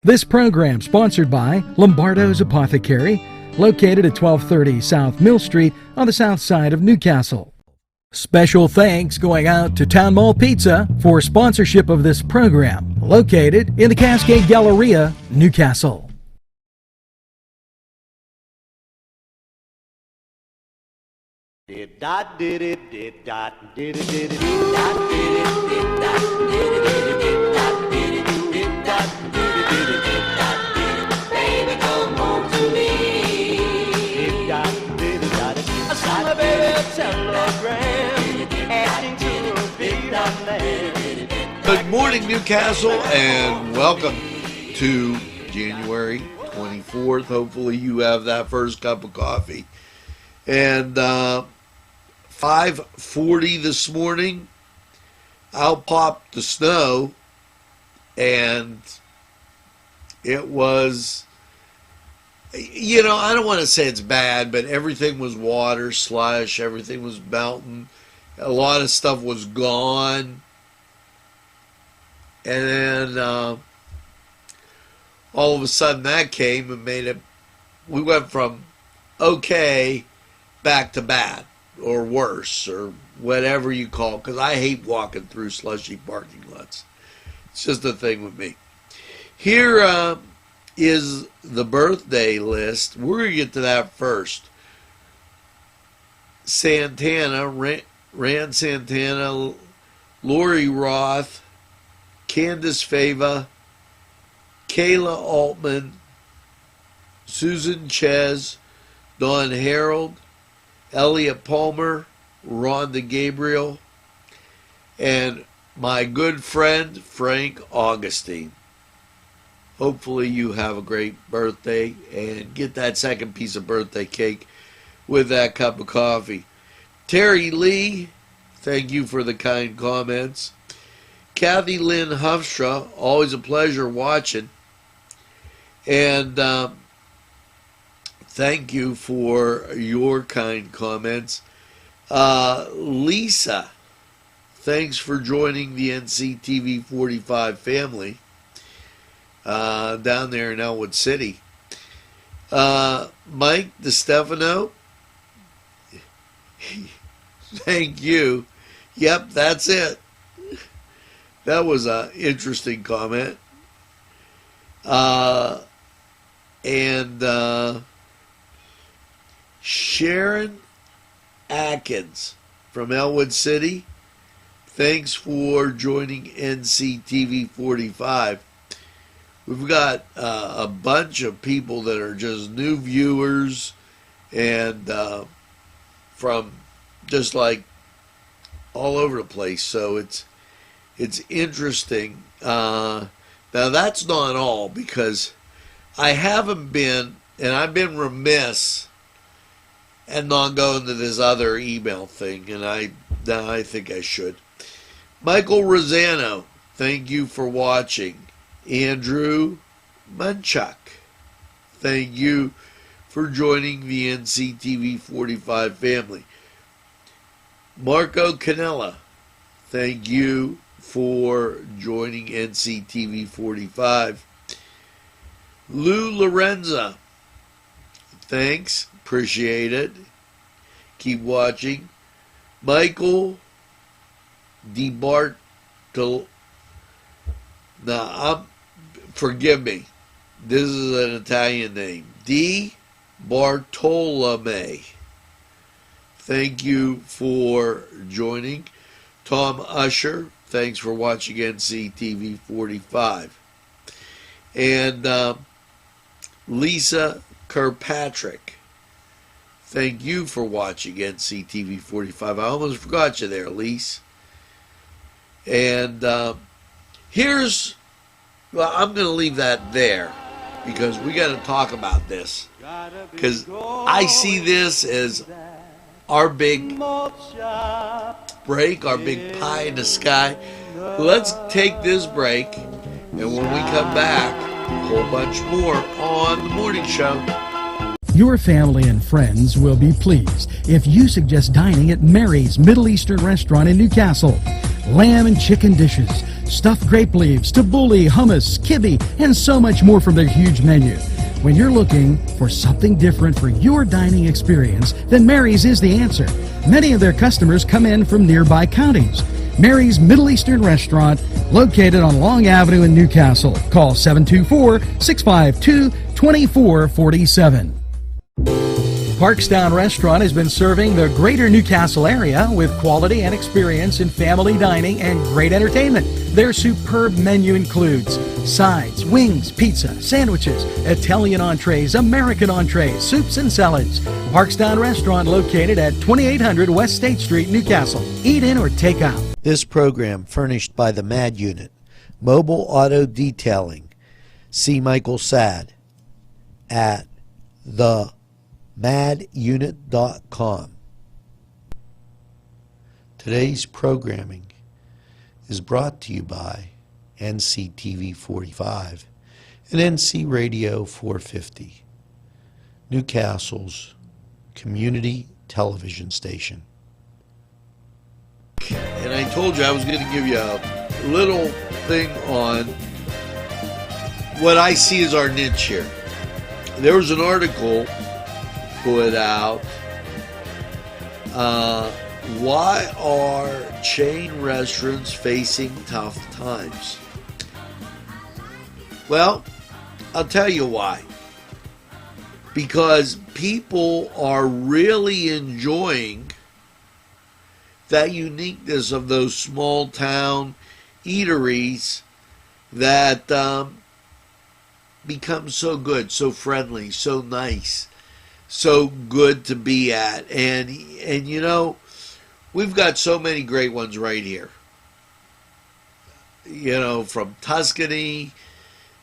This program sponsored by Lombardo's Apothecary, located at 1230 South Mill Street on the south side of Newcastle. Special thanks going out to Town Mall Pizza for sponsorship of this program, located in the Cascade Galleria, Newcastle. Good morning, Newcastle, and welcome to January 24th. Hopefully you have that first cup of coffee. And 5:40 this morning, out popped the snow, and it was, I don't want to say it's bad, but everything was water, slush, everything was melting. A lot of stuff was gone. And then all of a sudden that came and made it, we went from okay back to bad or worse or whatever you call it, because I hate walking through slushy parking lots. It's just a thing with me. Here is the birthday list. We're going to get to that first. Santana, Rand Santana, Lori Roth, Candace Fava, Kayla Altman, Susan Ches, Dawn Harold, Elliot Palmer, Rhonda Gabriel, and my good friend Frank Augustine. Hopefully you have a great birthday and get that second piece of birthday cake with that cup of coffee. Terry Lee, thank you for the kind comments. Kathy Lynn Hufstra, always a pleasure watching. And thank you for your kind comments. Lisa, thanks for joining the NCTV45 family down there in Elwood City. Mike DeStefano, thank you. Yep, that's it. That was an interesting comment. And Sharon Atkins from Elwood City, thanks for joining NCTV45. We've got a bunch of people that are just new viewers and from just like all over the place. So it's interesting. Now that's not all, because I haven't been, and I've been remiss and not going to this other email thing, and I think I should. Michael Rosano, thank you for watching. Andrew Munchuk, thank you for joining the NCTV45 family. Marco Canella, thank you for joining NCTV45. Lou Lorenza, thanks, appreciate it. Keep watching. Michael DiBartolo, forgive me, this is an Italian name. Di Bartolome, thank you for joining. Tom Usher, thanks for watching NCTV45. And Lisa Kirkpatrick, thank you for watching NCTV45. I almost forgot you there, Lise. And I'm going to leave that there, because we got to talk about this. Because I see this as our big break, our big pie in the sky. Let's take this break, and when we come back, a whole bunch more on The Morning Show. Your family and friends will be pleased if you suggest dining at Mary's Middle Eastern Restaurant in Newcastle. Lamb and chicken dishes, stuffed grape leaves, tabbouleh, hummus, kibbe, and so much more from their huge menu. When you're looking for something different for your dining experience, then Mary's is the answer. Many of their customers come in from nearby counties. Mary's Middle Eastern Restaurant, located on Long Avenue in Newcastle. Call 724-652-2447. Parkstown Restaurant has been serving the greater Newcastle area with quality and experience in family dining and great entertainment. Their superb menu includes sides, wings, pizza, sandwiches, Italian entrees, American entrees, soups and salads. Parkstown Restaurant located at 2800 West State Street, Newcastle. Eat in or take out. This program furnished by the MAD Unit, Mobile Auto Detailing. See Michael Sad at themadunit.com. Today's programming is brought to you by NCTV45 and NC Radio 450, Newcastle's community television station. And I told you I was going to give you a little thing on what I see as our niche here. There was an article put out, why are chain restaurants facing tough times? Well, I'll tell you why. Because people are really enjoying that uniqueness of those small town eateries that become so good, so friendly, so nice, so good to be at. And you know, we've got so many great ones right here. You know, from Tuscany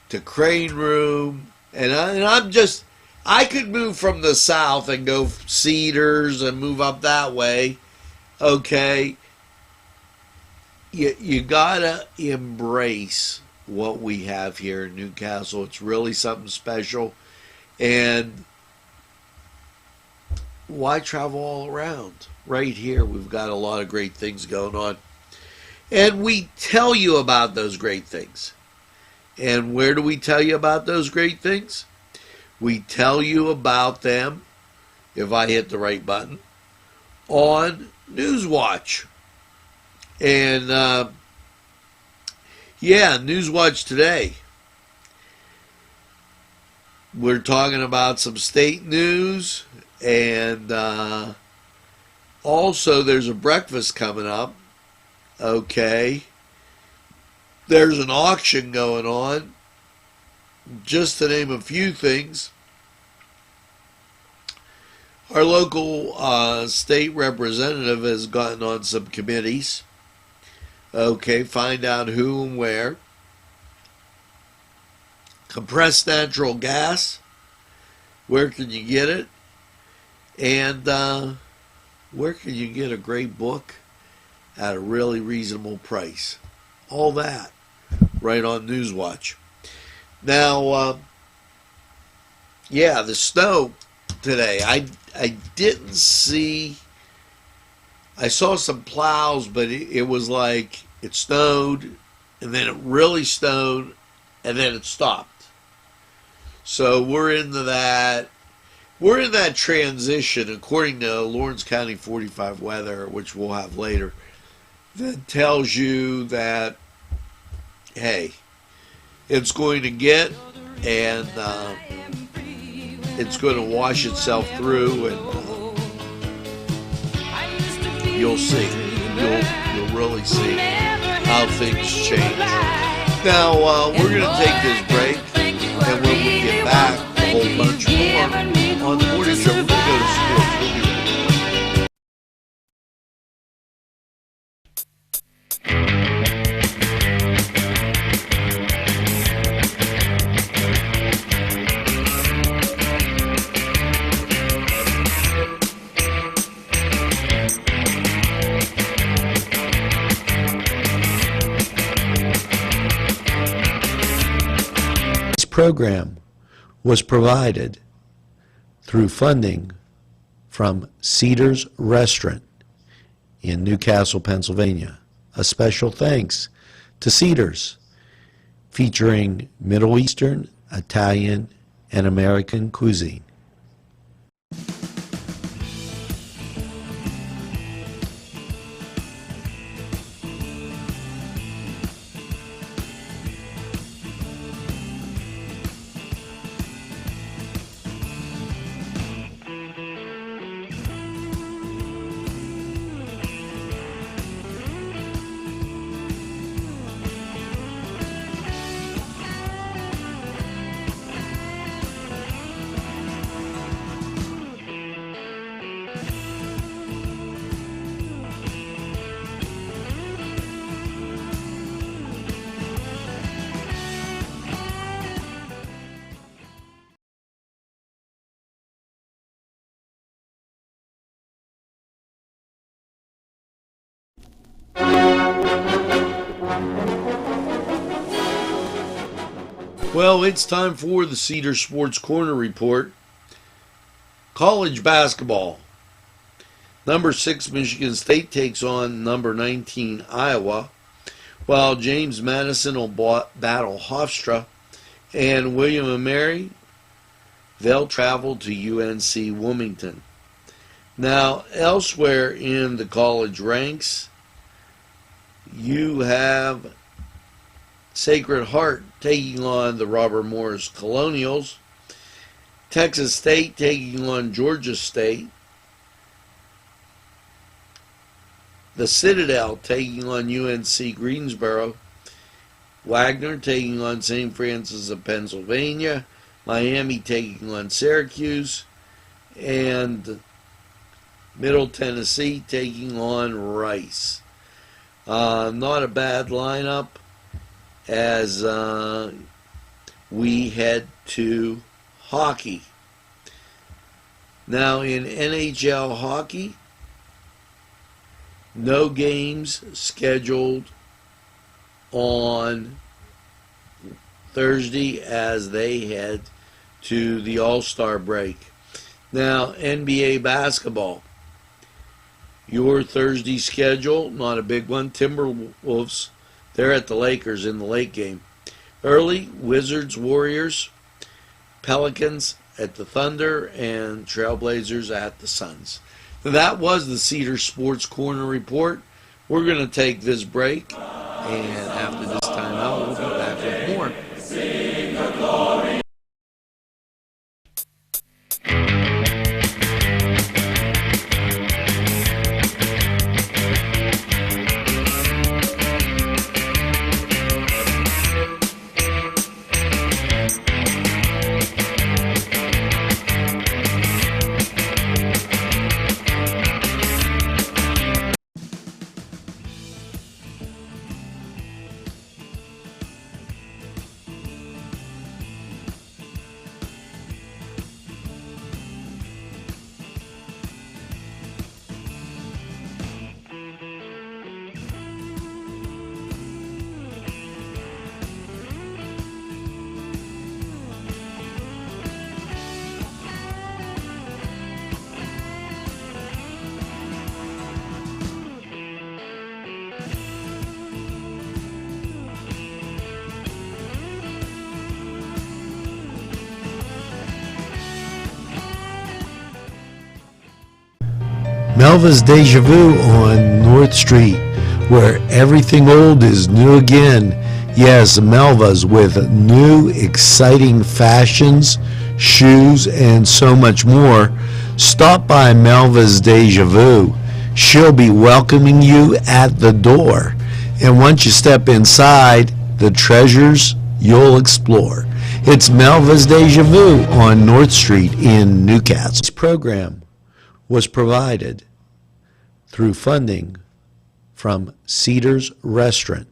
to Crane Room, and I could move from the south and go Cedars and move up that way. Okay, you gotta embrace what we have here in Newcastle. It's really something special, and why travel all around? Right here, we've got a lot of great things going on, and we tell you about those great things. And where do we tell you about those great things? We tell you about them, if I hit the right button, on Newswatch. And Newswatch today. We're talking about some state news, and also there's a breakfast coming up. Okay. There's an auction going on, just to name a few things. Our local state representative has gotten on some committees. Okay, find out who and where. Compressed natural gas, where can you get it? And where can you get a great book at a really reasonable price? All that right on Newswatch. Now, the snow today. I didn't see. I saw some plows, but it was like it snowed, and then it really snowed, and then it stopped. So we're into that. We're in that transition, according to Lawrence County 45 weather, which we'll have later, that tells you that, hey, it's going to get, and it's going to wash itself through, and you'll see. You'll really see how things change. Now, we're going to take this break, and when we get back, a whole bunch more on the morning show. We're going to go to sports. We'll be right back. This program was provided through funding from Cedars Restaurant in Newcastle, Pennsylvania. A special thanks to Cedars, featuring Middle Eastern, Italian, and American cuisine. Well, it's time for the Cedar Sports Corner Report. College basketball. Number 6 Michigan State takes on number 19 Iowa, while James Madison will battle Hofstra, and William & Mary, they'll travel to UNC Wilmington. Now, elsewhere in the college ranks, you have Sacred Heart taking on the Robert Morris Colonials, Texas State taking on Georgia State, the Citadel taking on UNC Greensboro, Wagner taking on St. Francis of Pennsylvania, Miami taking on Syracuse, and Middle Tennessee taking on Rice. Not a bad lineup as we head to hockey. Now in NHL hockey, no games scheduled on Thursday as they head to the All-Star break. Now NBA basketball, your Thursday schedule, not a big one. Timberwolves, they're at the Lakers in the late game. Early, Wizards, Warriors, Pelicans at the Thunder, and Trailblazers at the Suns. Now, that was the Cedar Sports Corner Report. We're going to take this break, and after this timeout, we'll be back with more. Sing the glory. Melva's Deja Vu on North Street, where everything old is new again. Yes, Melva's with new, exciting fashions, shoes, and so much more. Stop by Melva's Deja Vu. She'll be welcoming you at the door. And once you step inside, the treasures you'll explore. It's Melva's Deja Vu on North Street in Newcastle. This program was provided through funding from Cedars Restaurant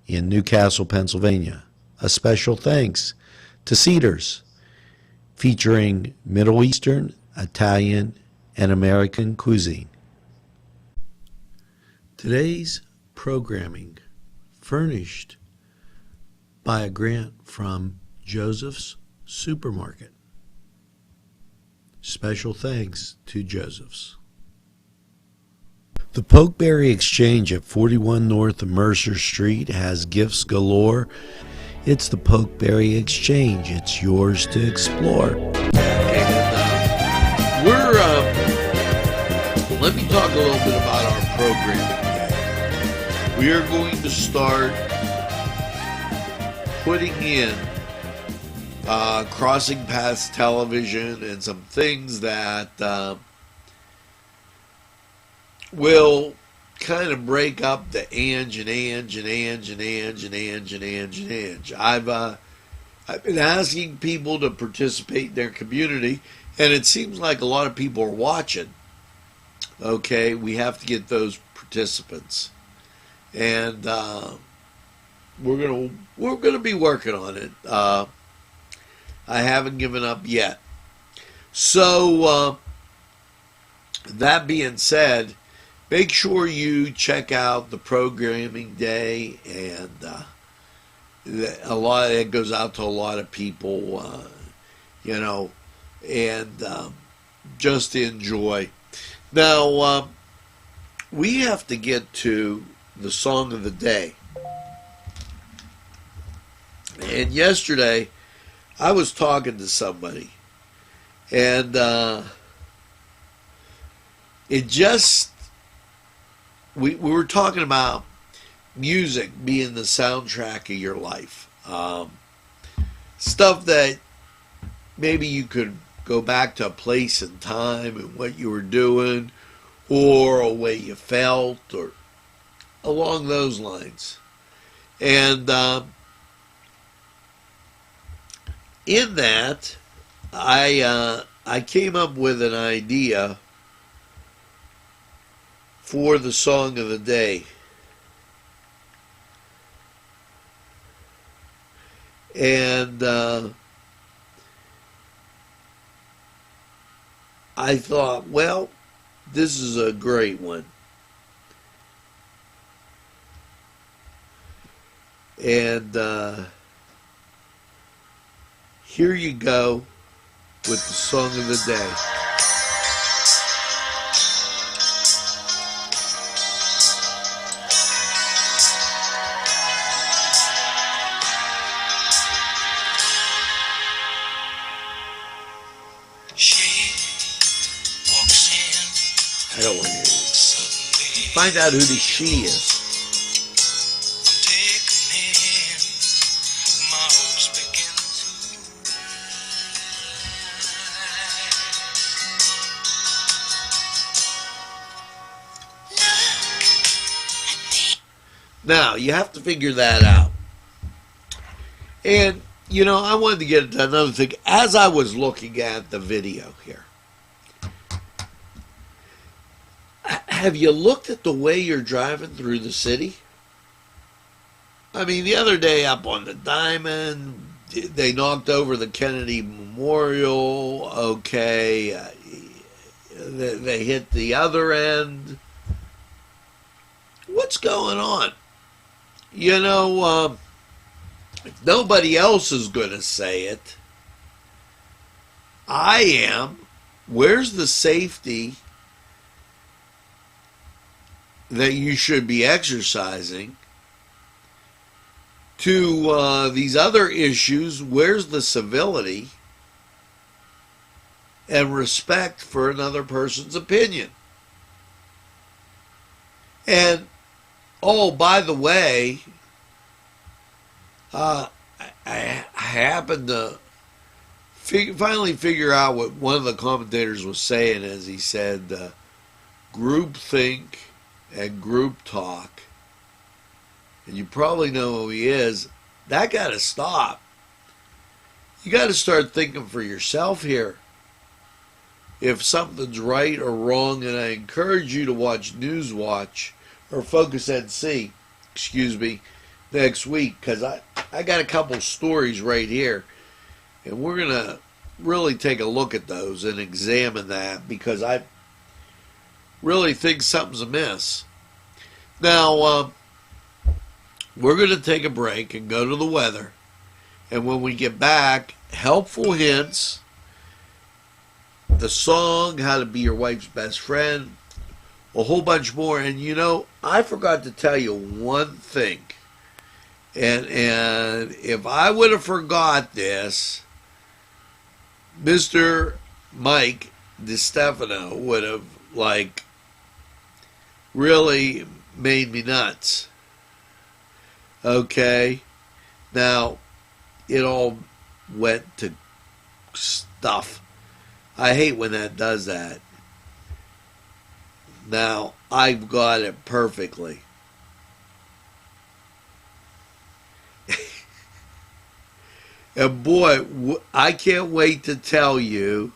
in Newcastle, Pennsylvania. A special thanks to Cedars, featuring Middle Eastern, Italian, and American cuisine. Today's programming furnished by a grant from Joseph's Supermarket. Special thanks to Joseph's. The Pokeberry Exchange at 41 North Mercer Street has gifts galore. It's the Pokeberry Exchange. It's yours to explore. Let me talk a little bit about our programming today. We are going to start putting in Crossing Paths Television and some things that will kind of break up the Ange. I've been asking people to participate in their community, and it seems like a lot of people are watching. Okay, we have to get those participants, and we're gonna be working on it. I haven't given up yet. So that being said, make sure you check out the programming day, and a lot it goes out to a lot of people, and just enjoy. Now, we have to get to the song of the day. And yesterday, I was talking to somebody, and we were talking about music being the soundtrack of your life. Stuff that maybe you could go back to a place and time and what you were doing, or a way you felt, or along those lines. And in that, I came up with an idea for the song of the day. And I thought, well, this is a great one. And here you go with the song of the day. I don't want to hear it. Find out who the she is. Now, you have to figure that out. And, I wanted to get to another thing. As I was looking at the video here, have you looked at the way you're driving through the city? I mean, the other day up on the Diamond, they knocked over the Kennedy Memorial. Okay, they hit the other end. What's going on? If nobody else is going to say it, I am. Where's the safety that you should be exercising? To these other issues, where's the civility and respect for another person's opinion? And, oh, by the way, I happened to finally figure out what one of the commentators was saying as he said, groupthink and group talk, and you probably know who he is. That got to stop. You got to start thinking for yourself here if something's right or wrong, and I encourage you to watch Newswatch or Focus NC, next week, because I got a couple stories right here, and we're going to really take a look at those and examine that, because I really think something's amiss. Now, we're going to take a break and go to the weather, and when we get back, helpful hints, the song, How to Be Your Wife's Best Friend, a whole bunch more. And you know, I forgot to tell you one thing. And if I would have forgot this, Mr. Mike DiStefano would have like really made me nuts. Okay? Now, it all went to stuff. I hate when that does that. Now, I've got it perfectly. And boy, I can't wait to tell you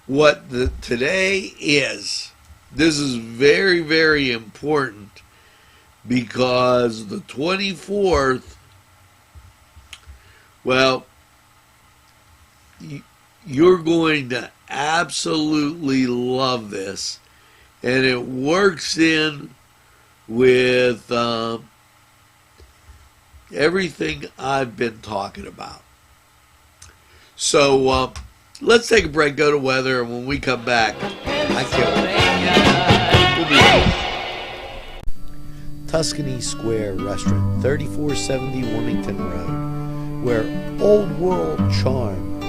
what today is. This is very, very important because the 24th, well, you're going to absolutely love this. And it works in with everything I've been talking about. So let's take a break, go to weather, and when we come back, I can't wait. We'll be right back. Tuscany Square Restaurant, 3470 Wilmington Road, where old world charm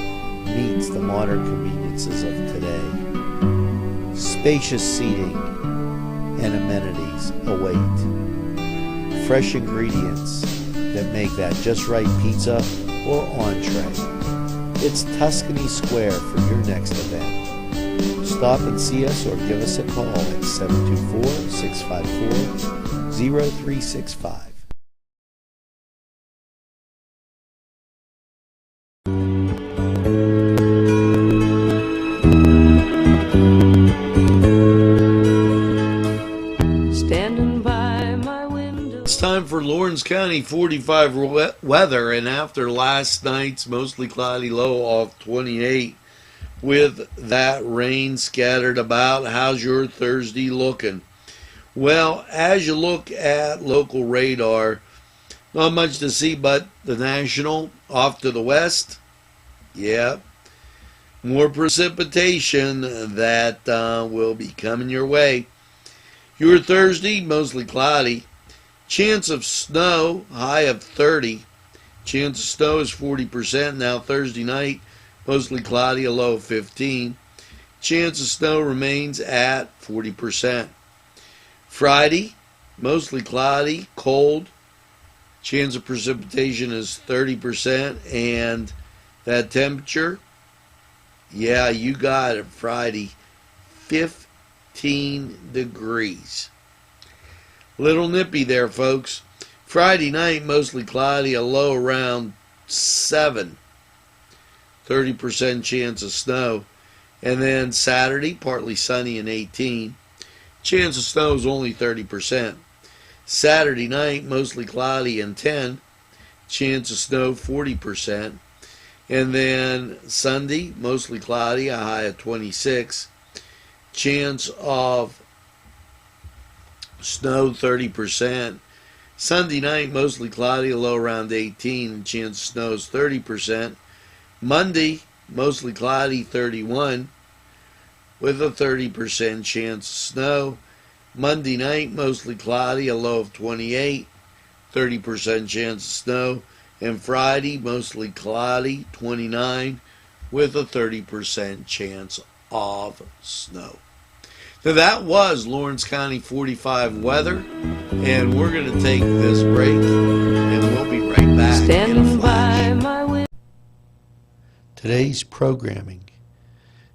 meets the modern conveniences of today. Spacious seating and amenities await. Fresh ingredients that make that just right pizza or entree. It's Tuscany Square for your next event. Stop and see us or give us a call at 724-654-0365. It's time for Lawrence County 45 weather, and after last night's mostly cloudy low off 28 with that rain scattered about, how's your Thursday looking? Well, as you look at local radar, not much to see but the national off to the west. Yeah, more precipitation that will be coming your way. Your Thursday, mostly cloudy. Chance of snow, high of 30. Chance of snow is 40% now Thursday night. Mostly cloudy, a low of 15. Chance of snow remains at 40%. Friday, mostly cloudy, cold. Chance of precipitation is 30%. And that temperature, yeah, you got it, Friday, 15 degrees. Little nippy there, folks. Friday night, mostly cloudy, a low around 7. 30% chance of snow. And then Saturday, partly sunny and 18. Chance of snow is only 30%. Saturday night, mostly cloudy and 10. Chance of snow, 40%. And then Sunday, mostly cloudy, a high of 26. Chance of snow 30%. Sunday night, mostly cloudy, a low around 18, and chance of snow is 30%. Monday, mostly cloudy, 31, with a 30% chance of snow. Monday night, mostly cloudy, a low of 28, 30% chance of snow. And Friday, mostly cloudy, 29, with a 30% chance of snow. So that was Lawrence County 45 weather, and we're going to take this break, and we'll be right back. Standing by my window. Today's programming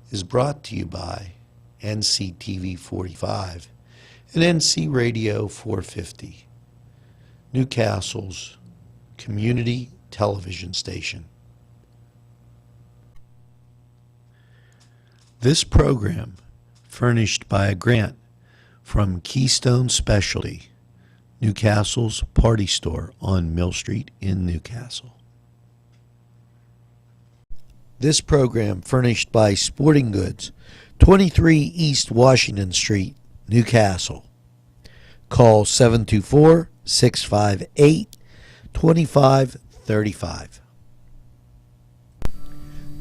is brought to you by NCTV45 and NC Radio 450, Newcastle's community television station. This program furnished by a grant from Keystone Specialty, Newcastle's party store on Mill Street in Newcastle. This program furnished by Sporting Goods, 23 East Washington Street, Newcastle. Call 724-658-2535.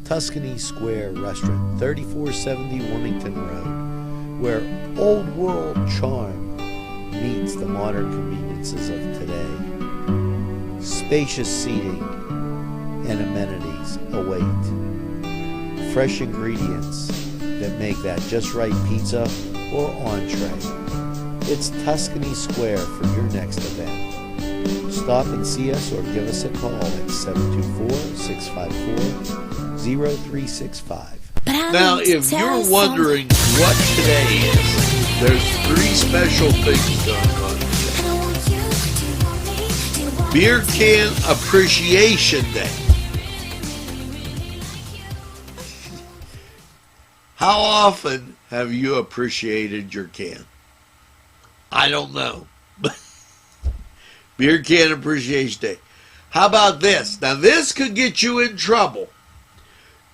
Tuscany Square Restaurant, 3470 Wilmington Road, where old old-world charm meets the modern conveniences of today. Spacious seating and amenities await. Fresh ingredients that make that just right pizza or entree. It's Tuscany Square for your next event. Stop and see us or give us a call at 724-654-0365. Now, if you're wondering what today is, there's three special things going on today. Beer Can Appreciation Day. How often have you appreciated your can? I don't know. Beer Can Appreciation Day. How about this? Now, this could get you in trouble.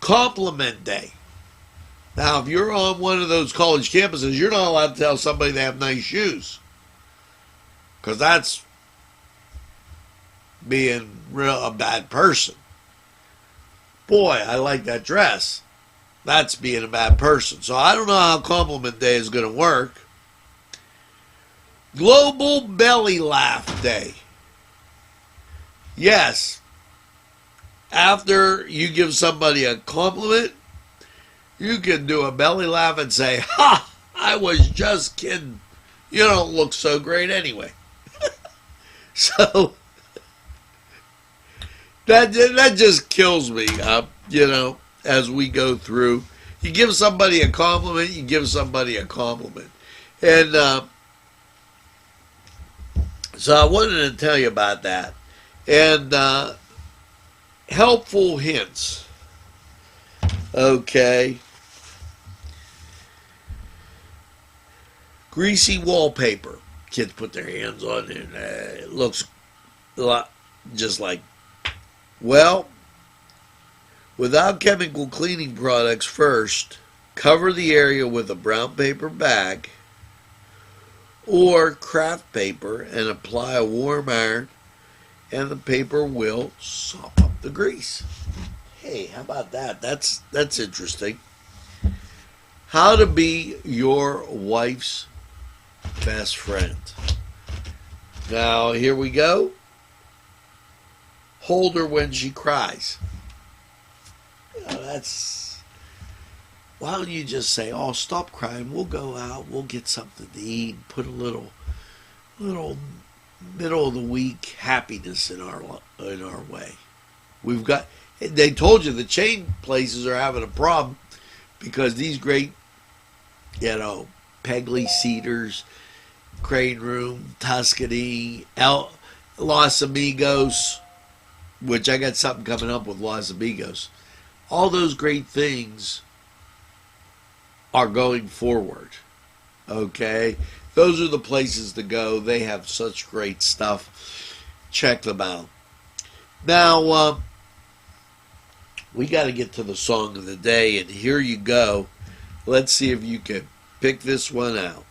Compliment Day. Now, if you're on one of those college campuses, you're not allowed to tell somebody they have nice shoes. Because that's being a bad person. Boy, I like that dress. That's being a bad person. So I don't know how Compliment Day is going to work. Global Belly Laugh Day. Yes. After you give somebody a compliment, you can do a belly laugh and say, "Ha! I was just kidding. You don't look so great anyway." So that just kills me, as we go through. You give somebody a compliment, you give somebody a compliment. And so I wanted to tell you about that. And helpful hints. Okay. Greasy wallpaper. Kids put their hands on it and it looks a lot just like, well, without chemical cleaning products first, cover the area with a brown paper bag or craft paper and apply a warm iron and the paper will sop up the grease. Hey, how about that? That's interesting. How to be your wife's best friend. Now, here we go. Hold her when she cries. Why don't you just say, "Oh, stop crying. We'll go out. We'll get something to eat. Put a little middle of the week happiness in our way." They told you the chain places are having a problem because these great, Pegley Cedars, Crane Room, Tuscany, Los Amigos, which I got something coming up with Los Amigos. All those great things are going forward. Okay? Those are the places to go. They have such great stuff. Check them out. Now, we got to get to the song of the day, and here you go. Let's see if you can pick this one out.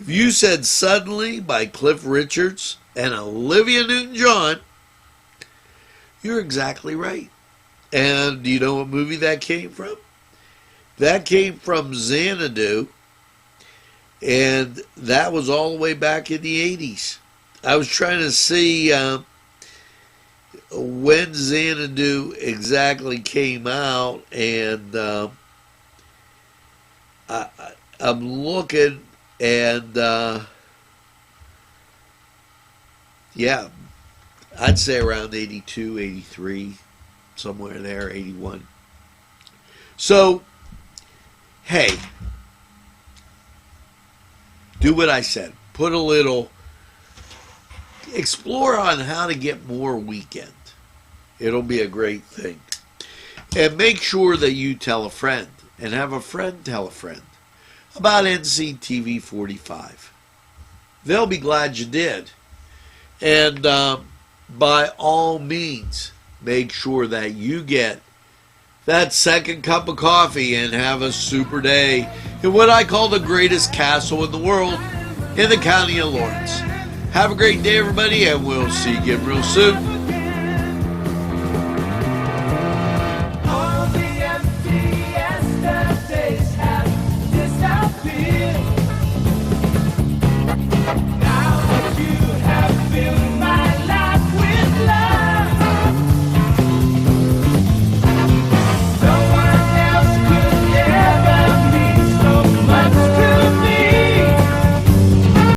If you said "Suddenly" by Cliff Richards and Olivia Newton-John, you're exactly right. And do you know what movie that came from? That came from Xanadu, and that was all the way back in the 80s. I was trying to see when Xanadu exactly came out, and I'm looking. And, I'd say around 82, 83, somewhere there, 81. So, hey, do what I said. Put a little, explore on how to get more weekend. It'll be a great thing. And make sure that you tell a friend, and have a friend tell a friend about NCTV45. They'll be glad you did. And by all means, make sure that you get that second cup of coffee and have a super day in what I call the greatest castle in the world in the county of Lawrence. Have a great day, everybody, and we'll see you again real soon.